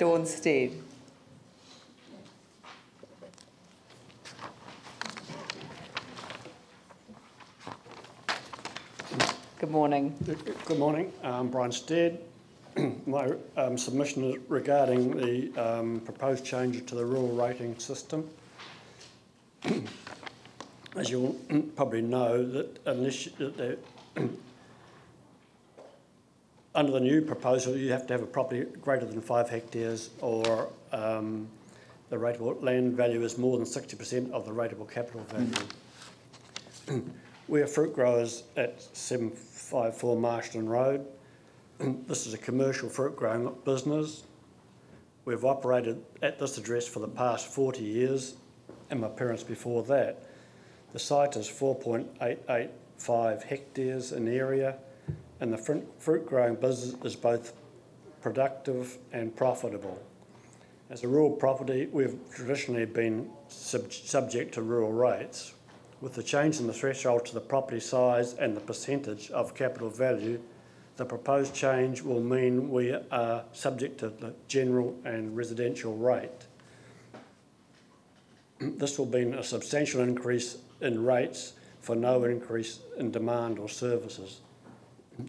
Dawn Stead. Good morning. Good morning. I'm Brian Stead. My submission is regarding the proposed changes to the rural rating system. As you'll probably know, that under the new proposal, you have to have a property greater than 5 hectares, or the rateable land value is more than 60% of the rateable capital value. We are fruit growers at 754 Marston Road. This is a commercial fruit growing business. We've operated at this address for the past 40 years, and my parents before that. The site is 4.885 hectares in area, and the fruit growing business is both productive and profitable. As a rural property, we've traditionally been subject to rural rates. With the change in the threshold to the property size and the percentage of capital value, the proposed change will mean we are subject to the general and residential rate. This will mean a substantial increase in rates for no increase in demand or services.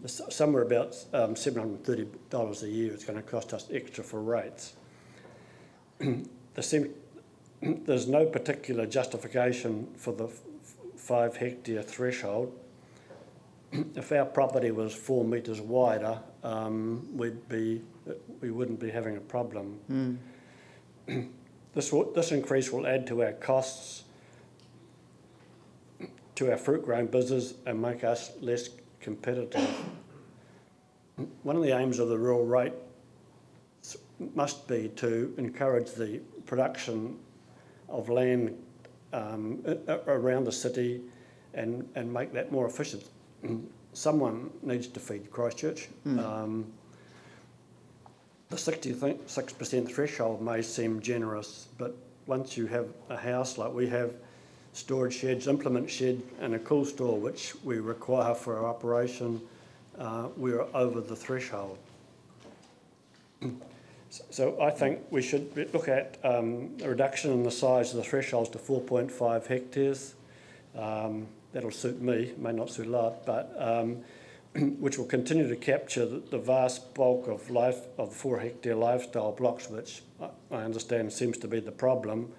Somewhere about $730 a year it's going to cost us extra for rates. There's no particular justification for the 5 hectare threshold. If our property was 4 metres wider, we wouldn't be having a problem. This increase will add to our costs, to our fruit growing business, and make us less competitive. One of the aims of the rural rate must be to encourage the production of land around the city and make that more efficient. Someone needs to feed Christchurch. The 66% threshold may seem generous, but once you have a house like we have, storage sheds, implement shed and a cool store, which we require for our operation, we're over the threshold. So I think we should look at a reduction in the size of the thresholds to 4.5 hectares. That'll suit me, may not suit a lot, but which will continue to capture the vast bulk of the 4 hectare lifestyle blocks, which I understand seems to be the problem,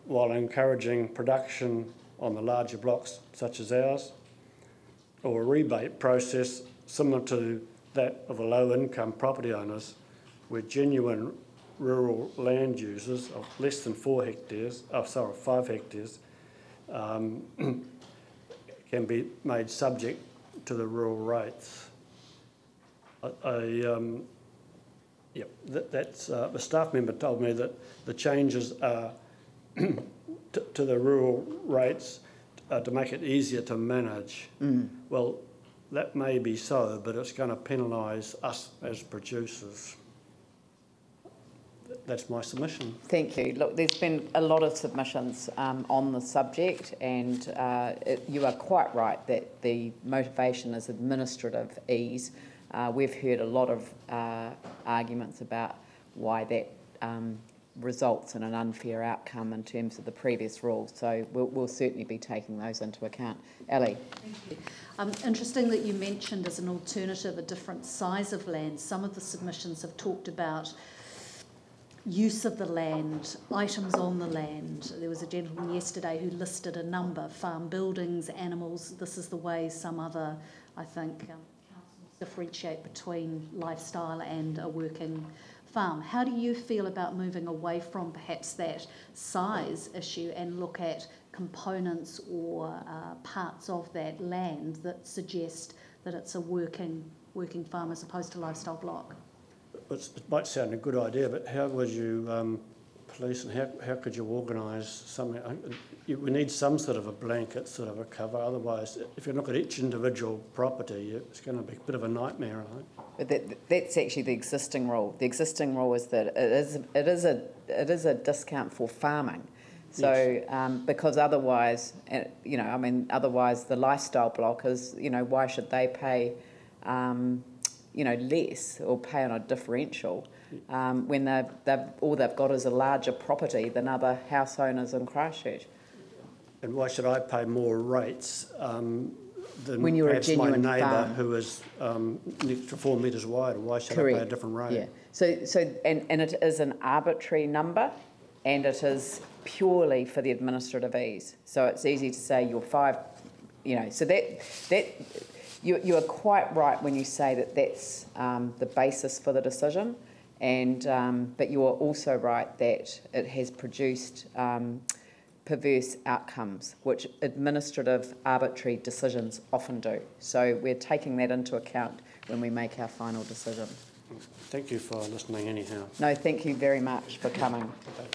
while encouraging production on the larger blocks such as ours, or a rebate process similar to that of the low-income property owners, where genuine rural land users of less than 5 hectares, can be made subject to the rural rates. A staff member told me that the changes are to the rural rates to make it easier to manage. Well, that may be so, but it's going to penalise us as producers. That's my submission. Thank you. Look, there's been a lot of submissions on the subject, and you are quite right that the motivation is administrative ease. We've heard a lot of arguments about why that results in an unfair outcome in terms of the previous rules, so we'll certainly be taking those into account. Ellie? Thank you. Interesting that you mentioned as an alternative a different size of land. Some of the submissions have talked about use of the land, items on the land. There was a gentleman yesterday who listed a number: farm buildings, animals. This is the way some other, I think, councils differentiate between lifestyle and a working farm. How do you feel about moving away from perhaps that size issue and look at components or parts of that land that suggest that it's a working farm as opposed to lifestyle block? It might sound a good idea, but how would you police, and how could you organise something? We need some sort of a blanket, sort of a cover. Otherwise, if you look at each individual property, it's going to be a bit of a nightmare, I think. But that's actually the existing rule. The existing rule is that it is a discount for farming. So yes. Because otherwise, otherwise the lifestyle block is, why should they pay less or pay on a differential when all they've got is a larger property than other house owners in Christchurch. And why should I pay more rates than When you're a perhaps my genuine neighbour farm. who is an extra 4 metres wide? Why should I pay a different rate? Yeah. So and it is an arbitrary number, and it is purely for the administrative ease. So it's easy to say you're 5, so that you are quite right when you say that that's the basis for the decision, and but you are also right that it has produced perverse outcomes, which administrative arbitrary decisions often do. So we're taking that into account when we make our final decision. Thank you for listening anyhow. No, thank you very much for coming. Okay.